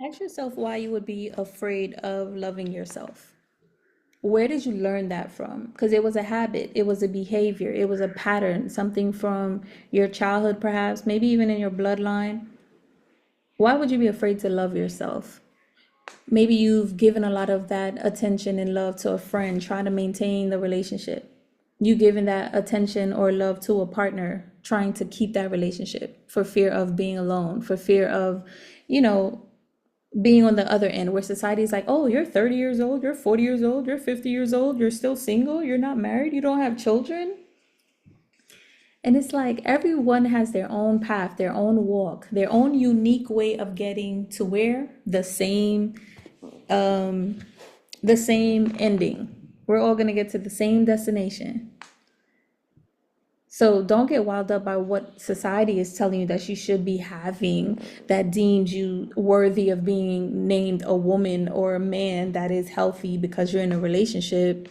Ask yourself why you would be afraid of loving yourself. Where did you learn that from? Because it was a habit, it was a behavior, it was a pattern, something from your childhood, perhaps, maybe even in your bloodline. Why would you be afraid to love yourself? Maybe you've given a lot of that attention and love to a friend, trying to maintain the relationship. You given that attention or love to a partner, trying to keep that relationship for fear of being alone, for fear of, you know, being on the other end where society is like, oh, you're 30 years old, you're 40 years old, you're 50 years old, you're still single, you're not married, you don't have children. And it's like everyone has their own path, their own walk, their own unique way of getting to where um the same ending. We're all going to get to the same destination. So don't get wild up by what society is telling you that you should be having that deems you worthy of being named a woman or a man that is healthy because you're in a relationship,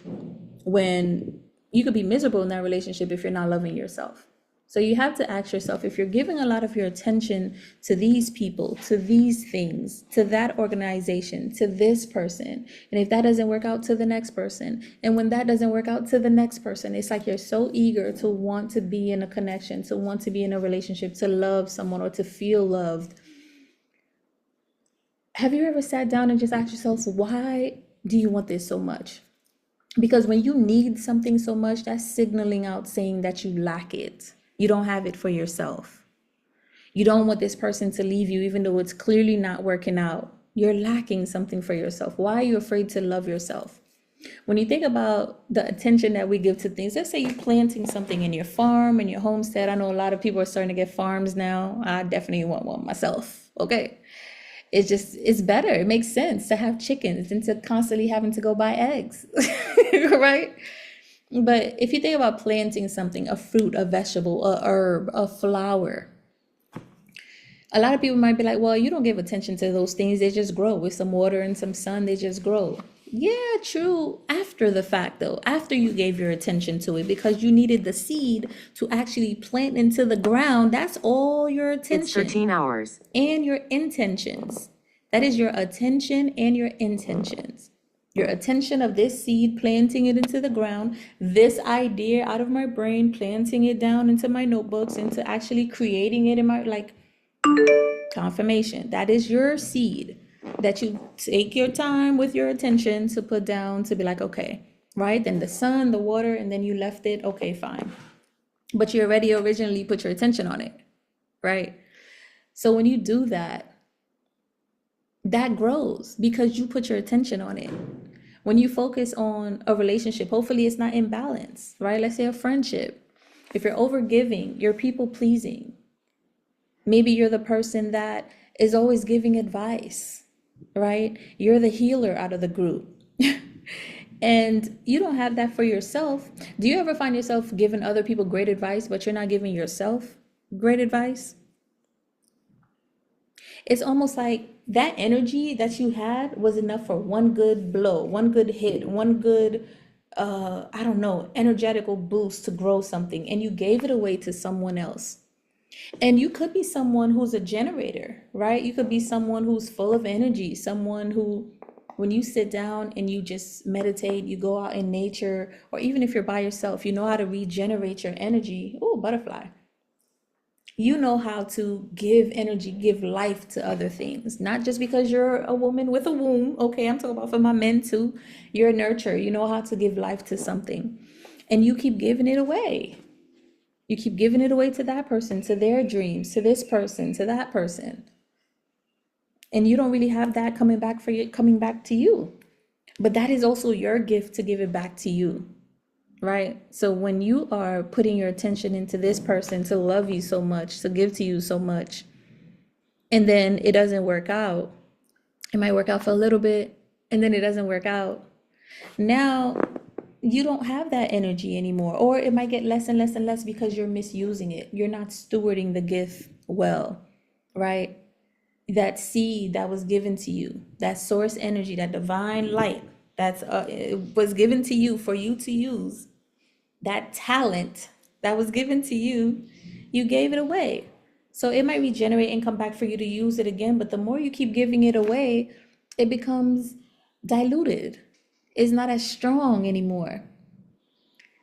when you could be miserable in that relationship if you're not loving yourself. So you have to ask yourself, if you're giving a lot of your attention to these people, to these things, to that organization, to this person, and if that doesn't work out, to the next person, and when that doesn't work out, to the next person, it's like you're so eager to want to be in a connection, to want to be in a relationship, to love someone or to feel loved. Have you ever sat down and just asked yourself, why do you want this so much? Because when you need something so much, that's signaling out saying that you lack it. You don't have it for yourself. You don't want this person to leave you, even though it's clearly not working out. You're lacking something for yourself. Why are you afraid to love yourself? When you think about the attention that we give to things, let's say you're planting something in your farm, in your homestead. I know a lot of people are starting to get farms now. I definitely want one myself. Okay. It's better. It makes sense to have chickens than to constantly having to go buy eggs, right? But if you think about planting something, a fruit, a vegetable, a herb, a flower, a lot of people might be like, well, you don't give attention to those things. They just grow with some water and some sun. They just grow. Yeah, true. After the fact, though, after you gave your attention to it, because you needed the seed to actually plant into the ground, that's all your attention. It's 13 hours. And your intentions. That is your attention and your intentions. Your attention of this seed, planting it into the ground, this idea out of my brain, planting it down into my notebooks, into actually creating it in my, like, confirmation. That is your seed that you take your time with your attention to put down, to be like, okay, right? Then the sun, the water, and then you left it. Okay, fine. But you already originally put your attention on it, right? So when you do that, that grows because you put your attention on it. When you focus on a relationship, hopefully it's not imbalance, right? Let's say a friendship. If you're over giving, you're people pleasing. Maybe you're the person that is always giving advice, right? You're the healer out of the group. And you don't have that for yourself. Do you ever find yourself giving other people great advice, but you're not giving yourself great advice? It's almost like that energy that you had was enough for one good blow, one good hit, one good, I don't know, energetical boost to grow something, and you gave it away to someone else. And you could be someone who's a generator, right? You could be someone who's full of energy, someone who, when you sit down and you just meditate, you go out in nature, or even if you're by yourself, you know how to regenerate your energy. Oh, butterfly. You know how to give energy, give life to other things, not just because you're a woman with a womb. Okay, I'm talking about for my men too. You're a nurturer. You know how to give life to something, and you keep giving it away. You keep giving it away to that person, to their dreams, to this person, to that person. And you don't really have that coming back for you, coming back to you. But that is also your gift to give it back to you, right? So when you are putting your attention into this person to love you so much, to give to you so much, and then it doesn't work out, it might work out for a little bit, and then it doesn't work out. Now you don't have that energy anymore, or it might get less and less and less because you're misusing it. You're not stewarding the gift well, right? That seed that was given to you, that source energy, that divine light that's it was given to you for you to use, that talent that was given to you, you gave it away. So it might regenerate and come back for you to use it again, but the more you keep giving it away, it becomes diluted. It's not as strong anymore.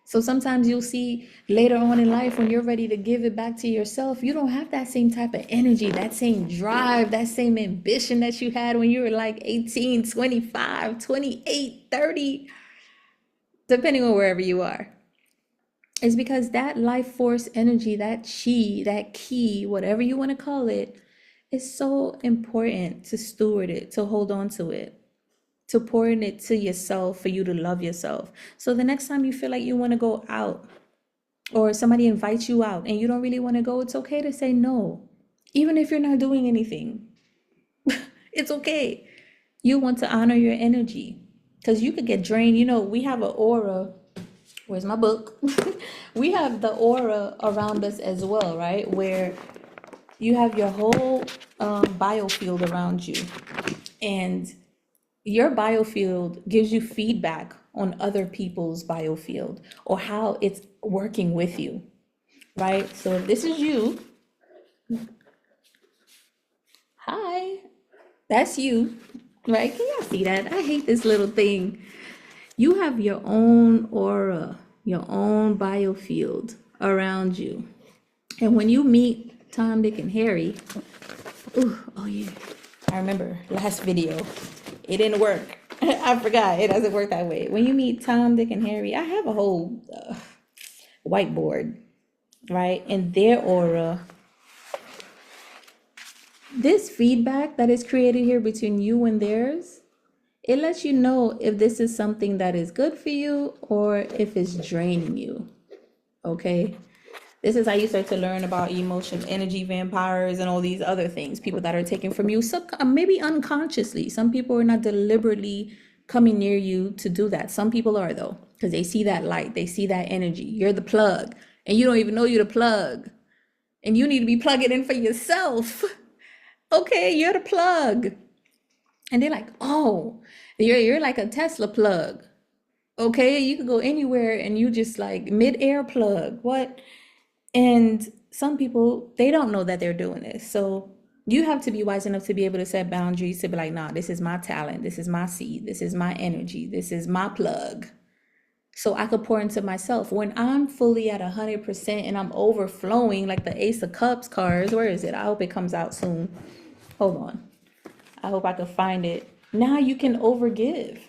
So sometimes you'll see later on in life when you're ready to give it back to yourself, you don't have that same type of energy, that same drive, that same ambition that you had when you were like 18, 25, 28, 30, depending on wherever you are. It's because that life force energy, that chi, that key, whatever you want to call it, is so important to steward it, to hold on to it, to pour in it to yourself for you to love yourself. So the next time you feel like you want to go out or somebody invites you out and you don't really want to go, it's okay to say no. Even if you're not doing anything, it's okay. You want to honor your energy because you could get drained. You know, we have an aura. Where's my book? We have the aura around us as well, right? Where you have your whole biofield around you. And your biofield gives you feedback on other people's biofield or how it's working with you, right? So if this is you, hi, that's you, right? Can y'all see that? I hate this little thing. You have your own aura, your own biofield around you. And when you meet Tom, Dick, and Harry, ooh, oh yeah, I remember last video, it didn't work. I forgot, it doesn't work that way. When you meet Tom, Dick, and Harry, I have a whole whiteboard, right? And their aura, this feedback that is created here between you and theirs, it lets you know if this is something that is good for you or if it's draining you, okay? This is how you start to learn about emotion, energy vampires, and all these other things, people that are taken from you, maybe unconsciously. Some people are not deliberately coming near you to do that. Some people are, though, because they see that light, they see that energy. You're the plug, and you don't even know you're the plug. And you need to be plugging in for yourself. Okay, you're the plug. And they're like, oh, you're like a Tesla plug. Okay, you could go anywhere and you just like mid-air plug. What? And some people, they don't know that they're doing this. So you have to be wise enough to be able to set boundaries, to be like, nah, this is my talent. This is my seed. This is my energy. This is my plug. So I could pour into myself. When I'm fully at 100% and I'm overflowing, like the Ace of Cups cards, where is it? I hope it comes out soon. Hold on. I hope I can find it. Now you can overgive.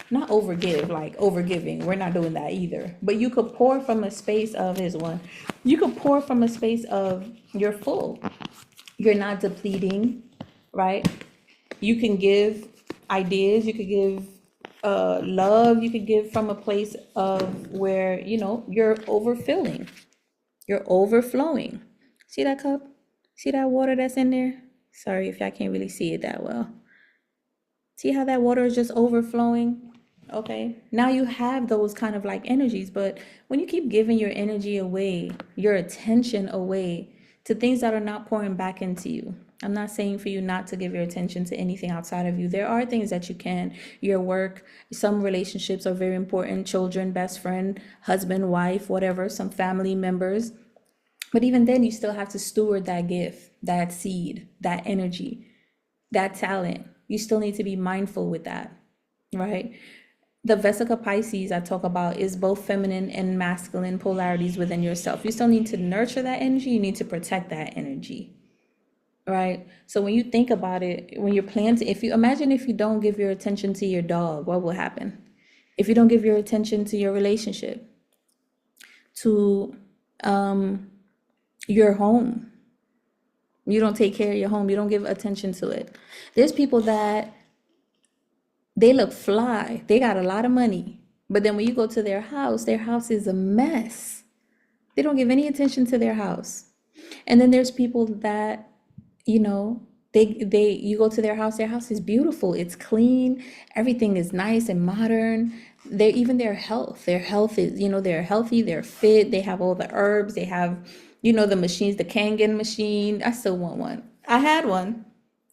Not overgive, like overgiving. We're not doing that either. But you could pour from a space of, here's one. You could pour from a space of you're full. You're not depleting, right? You can give ideas. You could give love. You could give from a place of where, you know, you're overfilling. You're overflowing. See that cup? See that water that's in there? Sorry if I can't really see it that well. See how that water is just overflowing? Okay, now you have those kind of like energies, but when you keep giving your energy away, your attention away to things that are not pouring back into you, I'm not saying for you not to give your attention to anything outside of you. There are things that you can, your work, some relationships are very important, children, best friend, husband, wife, whatever, some family members. But even then, you still have to steward that gift, that seed, that energy, that talent. You still need to be mindful with that, right? The Vesica Pisces I talk about is both feminine and masculine polarities within yourself. You still need to nurture that energy. You need to protect that energy, right? So when you think about it, when you're planting, if you don't give your attention to your dog, what will happen? If you don't give your attention to your relationship, to your home, you don't take care of your home, you don't give attention to it. There's people that they look fly, they got a lot of money, but then when you go to their house is a mess. They don't give any attention to their house. And then there's people that, you know, you go to their house is beautiful, it's clean, everything is nice and modern. Their health is, you know, they're healthy, they're fit, they have all the herbs, they have, you know, the machines, the Kangen machine. I still want one. I had one.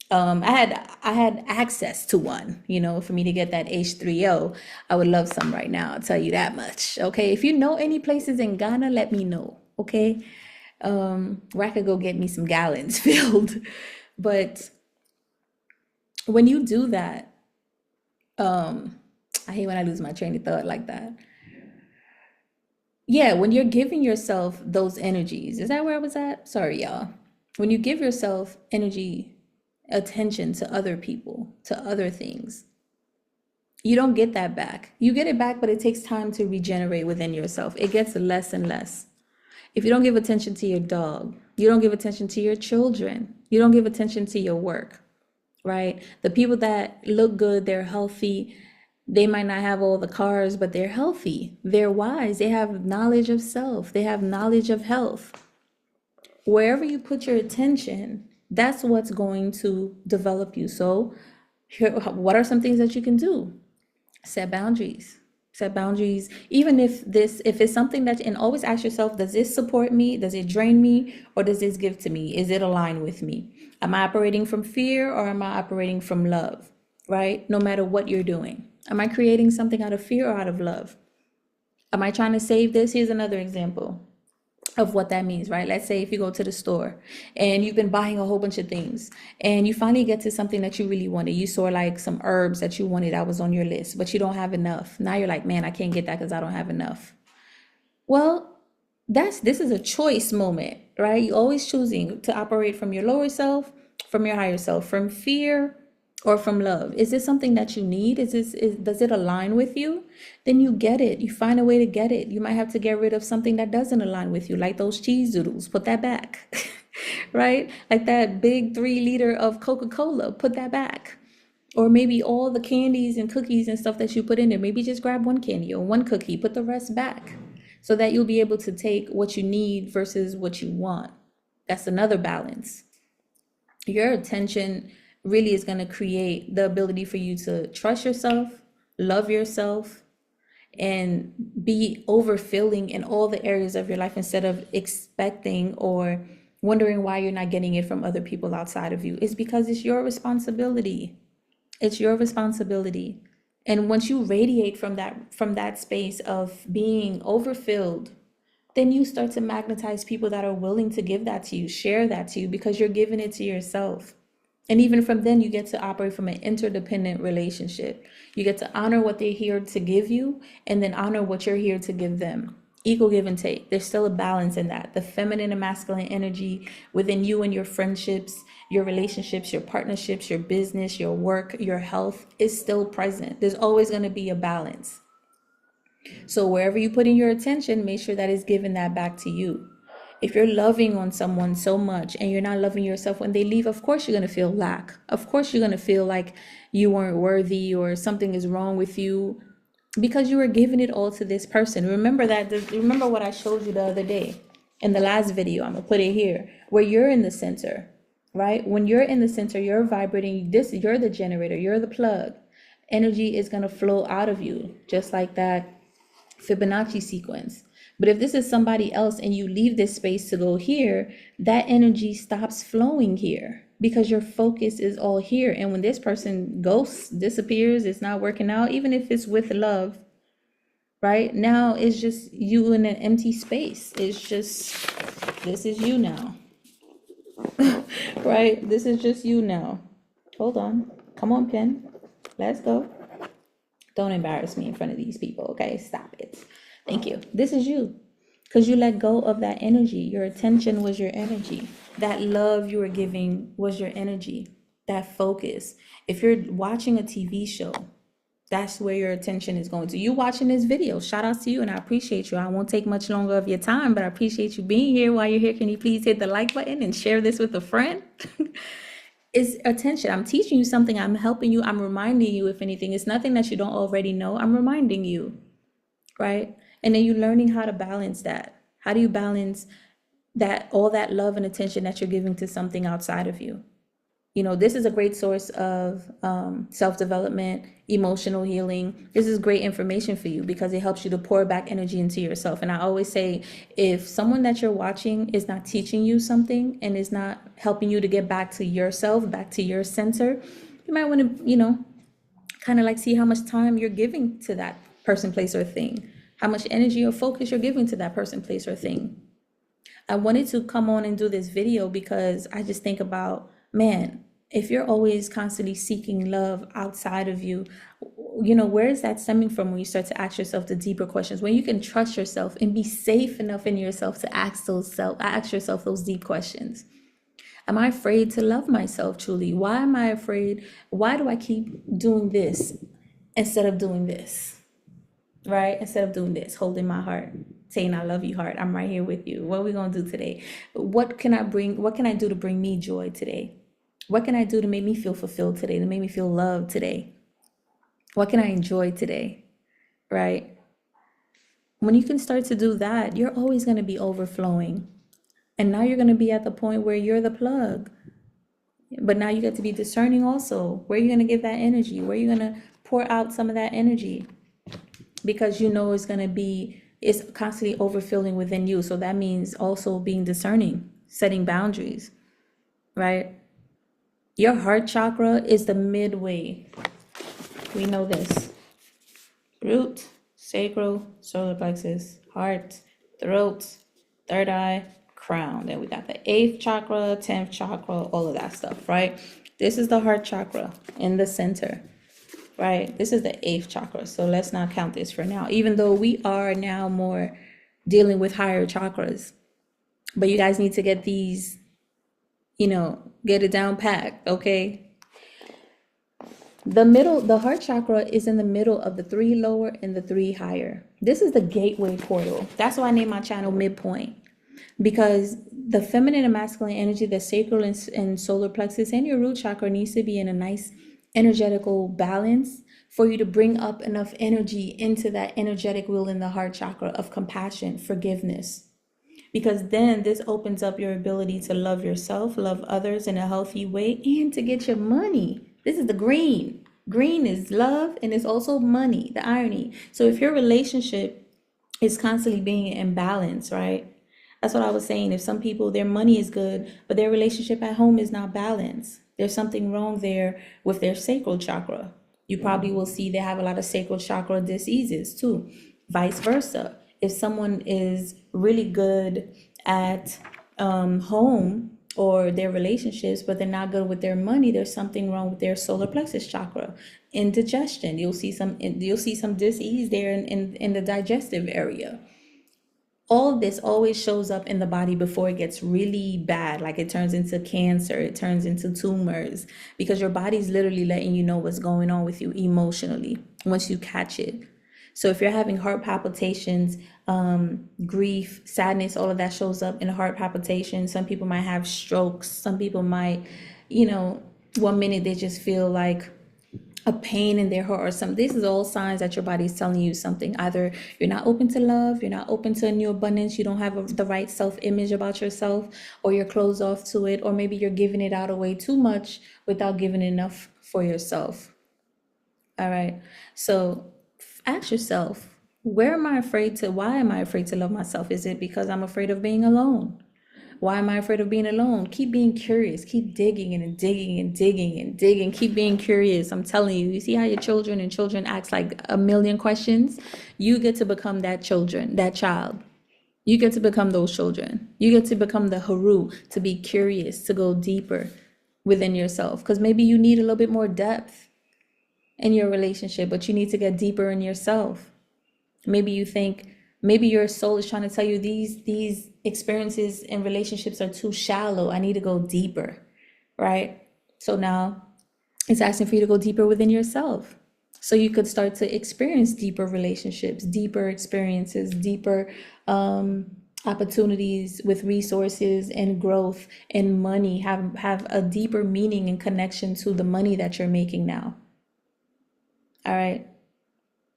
I had access to one, you know, for me to get that H3O. I would love some right now, I'll tell you that much. Okay, if you know any places in Ghana, let me know. Okay, where I could go get me some gallons filled. But when you do that, I hate when I lose my train of thought like that. Yeah, when you're giving yourself those energies, is that where I was at? Sorry, y'all. When you give yourself energy, attention to other people, to other things, you don't get that back. You get it back, but it takes time to regenerate within yourself. It gets less and less. If you don't give attention to your dog, you don't give attention to your children, you don't give attention to your work, right? The people that look good, they're healthy, they might not have all the cars, but they're healthy. They're wise. They have knowledge of self. They have knowledge of health. Wherever you put your attention, that's what's going to develop you. So, what are some things that you can do? Set boundaries. Set boundaries. Even if it's something that, and always ask yourself, does this support me? Does it drain me? Or does this give to me? Is it aligned with me? Am I operating from fear or am I operating from love? Right? No matter what you're doing. Am I creating something out of fear or out of love? Am I trying to save this? Here's another example of what that means, right? Let's say if you go to the store and you've been buying a whole bunch of things and you finally get to something that you really wanted. You saw like some herbs that you wanted that was on your list, but you don't have enough. Now you're like, man, I can't get that because I don't have enough. Well, this is a choice moment, right? You're always choosing to operate from your lower self, from your higher self, from fear or from love. Is this something that you need? Does it align with you? Then you get it. You find a way to get it. You might have to get rid of something that doesn't align with you, like those cheese doodles. Put that back, right? Like that big 3 liter of Coca-Cola. Put that back. Or maybe all the candies and cookies and stuff that you put in there. Maybe just grab one candy or one cookie. Put the rest back so that you'll be able to take what you need versus what you want. That's another balance. Your attention really is going to create the ability for you to trust yourself, love yourself, and be overfilling in all the areas of your life instead of expecting or wondering why you're not getting it from other people outside of you. It's because it's your responsibility. It's your responsibility. And once you radiate from that space of being overfilled, then you start to magnetize people that are willing to give that to you, share that to you, because you're giving it to yourself. And even from then, you get to operate from an interdependent relationship. You get to honor what they're here to give you and then honor what you're here to give them. Equal give and take. There's still a balance in that. The feminine and masculine energy within you and your friendships, your relationships, your partnerships, your business, your work, your health is still present. There's always going to be a balance. So wherever you put in your attention, make sure that it's giving that back to you. If you're loving on someone so much and you're not loving yourself when they leave, of course you're going to feel lack. Of course you're going to feel like you weren't worthy or something is wrong with you because you were giving it all to this person. Remember what I showed you the other day in the last video. I'm going to put it here where you're in the center, right? When you're in the center, you're vibrating. You're the generator. You're the plug. Energy is going to flow out of you just like that Fibonacci sequence. But if this is somebody else and you leave this space to go here, that energy stops flowing here because your focus is all here. And when this person ghosts, disappears, it's not working out, even if it's with love, right? Now it's just you in an empty space. It's just, this is you now, right? This is just you now. Hold on. Come on, Pen. Let's go. Don't embarrass me in front of these people, okay? Stop it. Thank you. This is you. Because you let go of that energy. Your attention was your energy. That love you were giving was your energy. That focus. If you're watching a TV show, that's where your attention is going to. You watching this video, shout out to you, and I appreciate you. I won't take much longer of your time, but I appreciate you being here. While you're here, can you please hit the like button and share this with a friend? It's attention. I'm teaching you something. I'm helping you. I'm reminding you, if anything. It's nothing that you don't already know. I'm reminding you, right? And then you're learning how to balance that. How do you balance that, all that love and attention that you're giving to something outside of you? You know, this is a great source of self-development, emotional healing. This is great information for you because it helps you to pour back energy into yourself. And I always say, if someone that you're watching is not teaching you something and is not helping you to get back to yourself, back to your center, you might want to, kind of like see how much time you're giving to that person, place, or thing. How much energy or focus you're giving to that person, place, or thing. I wanted to come on and do this video because I just think about, man, if you're always constantly seeking love outside of you, where is that stemming from when you start to ask yourself the deeper questions? When you can trust yourself and be safe enough in yourself to ask yourself those deep questions. Am I afraid to love myself truly? Why am I afraid? Why do I keep doing this instead of doing this? Right? Instead of doing this, holding my heart, saying I love you, heart. I'm right here with you. What are we gonna do today? What can I do to bring me joy today? What can I do to make me feel fulfilled today, to make me feel loved today? What can I enjoy today? Right? When you can start to do that, you're always going to be overflowing. And now you're going to be at the point where you're the plug. But now you get to be discerning also. Where you're going to give that energy, where you're going to pour out some of that energy. Because it's constantly overfilling within you. So that means also being discerning, setting boundaries, right? Your heart chakra is the midway. We know this. Root, sacral, solar plexus, heart, throat, third eye, crown. Then we got the 8th chakra, 10th chakra, all of that stuff, right? This is the heart chakra in the center, right? This is the 8th chakra. So let's not count this for now, even though we are now more dealing with higher chakras. But you guys need to get these, get it down packed, okay? The heart chakra is in the middle of the 3 lower and the 3 higher. This is the gateway portal. That's why I named my channel MidPoint. Because the feminine and masculine energy, the sacral and solar plexus and your root chakra needs to be in a nice energetical balance for you to bring up enough energy into that energetic wheel in the heart chakra of compassion, forgiveness. Because then this opens up your ability to love yourself, love others in a healthy way, and to get your money. This is the green. Green is love, and it's also money, the irony. So if your relationship is constantly being in balance, right? That's what I was saying. If some people, their money is good, but their relationship at home is not balanced, there's something wrong there with their sacral chakra. You probably will see they have a lot of sacral chakra diseases too. Vice versa. If someone is really good at home or their relationships, but they're not good with their money, there's something wrong with their solar plexus chakra. Indigestion, you'll see some disease there in the digestive area. All of this always shows up in the body before it gets really bad, like it turns into cancer, it turns into tumors, because your body's literally letting you know what's going on with you emotionally once you catch it. So if you're having heart palpitations, grief, sadness, all of that shows up in heart palpitations. Some people might have strokes. Some people might, 1 minute they just feel like a pain in their heart or something. This is all signs that your body is telling you something. Either you're not open to love, you're not open to a new abundance, you don't have the right self-image about yourself, or you're closed off to it, or maybe you're giving it out away too much without giving enough for yourself. All right. So ask yourself, why am I afraid to love myself? Is it because I'm afraid of being alone? Why am I afraid of being alone? Keep being curious. Keep digging and digging and digging and digging. Keep being curious. I'm telling you, you see how your children ask like a million questions? You get to become that child. You get to become those children. You get to become the Haru, to be curious, to go deeper within yourself. Because maybe you need a little bit more depth in your relationship, but you need to get deeper in yourself. Maybe you think, maybe your soul is trying to tell you these experiences and relationships are too shallow. I need to go deeper, right? So now it's asking for you to go deeper within yourself. So you could start to experience deeper relationships, deeper experiences, deeper opportunities with resources and growth and money, have a deeper meaning and connection to the money that you're making now. All right.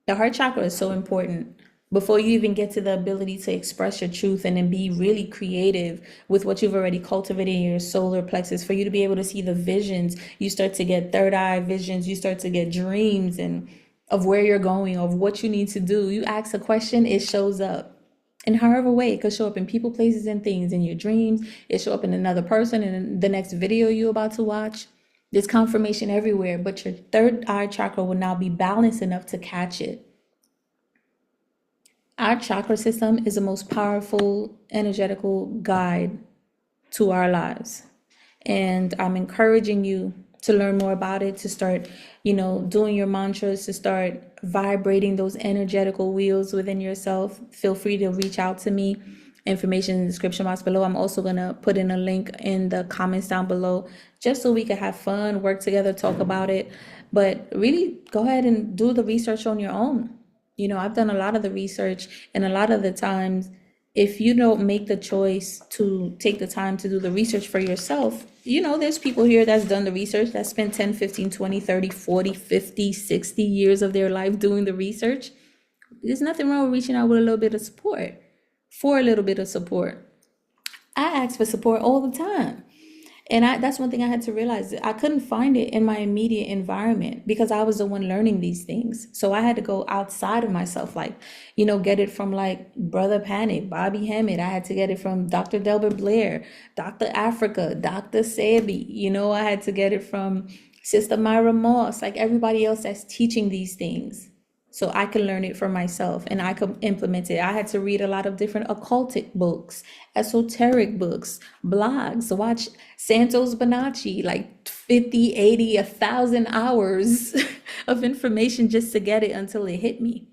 The heart chakra is so important. Before you even get to the ability to express your truth and then be really creative with what you've already cultivated in your solar plexus, for you to be able to see the visions, you start to get third eye visions, you start to get dreams and of where you're going, of what you need to do. You ask a question, it shows up. And however way, it could show up in people, places, and things, in your dreams. It show up in another person in the next video you're about to watch. There's confirmation everywhere, but your third eye chakra will now be balanced enough to catch it. Our chakra system is the most powerful energetical guide to our lives. And I'm encouraging you to learn more about it, to start, doing your mantras, to start vibrating those energetical wheels within yourself. Feel free to reach out to me. Information in the description box below. I'm also going to put in a link in the comments down below, just so we can have fun, work together, talk about it. But really go ahead and do the research on your own. I've done a lot of the research, and a lot of the times, if you don't make the choice to take the time to do the research for yourself, there's people here that's done the research, that spent 10, 15, 20, 30, 40, 50, 60 years of their life doing the research. There's nothing wrong with reaching out with a little bit of support, for a little bit of support. I ask for support all the time. And that's one thing I had to realize. I couldn't find it in my immediate environment because I was the one learning these things. So I had to go outside of myself, get it from Brother Panic, Bobby Hammett. I had to get it from Dr. Delbert Blair, Dr. Africa, Dr. Sebi. I had to get it from Sister Myra Moss, everybody else that's teaching these things. So I could learn it for myself and I could implement it. I had to read a lot of different occultic books, esoteric books, blogs, watch Santos Bonacci, 50, 80, 1,000 hours of information just to get it until it hit me.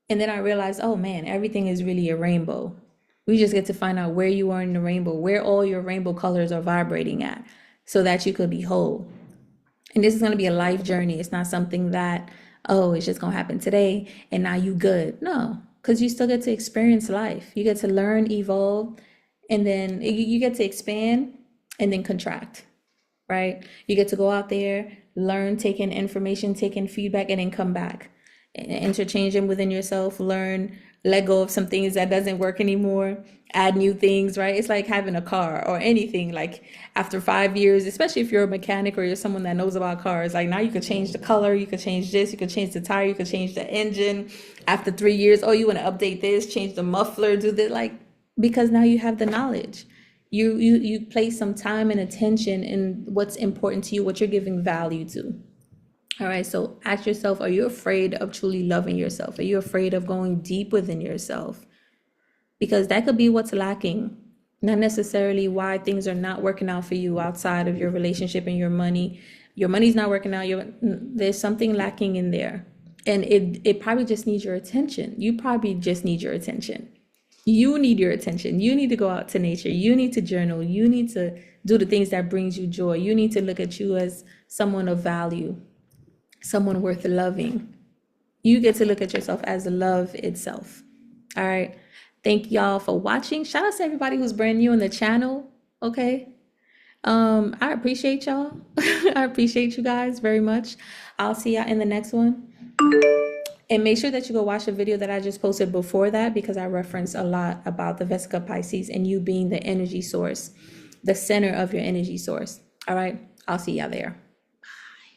And then I realized, oh man, everything is really a rainbow. We just get to find out where you are in the rainbow, where all your rainbow colors are vibrating at, so that you could be whole. And this is going to be a life journey. It's not something that, oh, it's just going to happen today and now you good. No, because you still get to experience life. You get to learn, evolve, and then you get to expand and then contract, right? You get to go out there, learn, take in information, take in feedback, and then come back. Interchange them within yourself, learn, let go of some things that doesn't work anymore, add new things, right? It's like having a car or anything. After 5 years, especially if you're a mechanic or you're someone that knows about cars, now you could change the color, you could change this, you could change the tire, you could change the engine. After 3 years, oh, you want to update this, change the muffler, do this, because now you have the knowledge. You place some time and attention in what's important to you, what you're giving value to. All right, so ask yourself, are you afraid of truly loving yourself? Are you afraid of going deep within yourself? Because that could be what's lacking, not necessarily why things are not working out for you outside of your relationship and your money. Your money's not working out. There's something lacking in there. And it probably just needs your attention. You probably just need your attention. You need your attention. You need to go out to nature. You need to journal. You need to do the things that brings you joy. You need to look at you as someone of value, someone worth loving. You get to look at yourself as love itself. All right. Thank y'all for watching. Shout out to everybody who's brand new in the channel. Okay. I appreciate y'all. I appreciate you guys very much. I'll see y'all in the next one. And make sure that you go watch the video that I just posted before that, because I reference a lot about the Vesica Pisces and you being the energy source, the center of your energy source. All right. I'll see y'all there.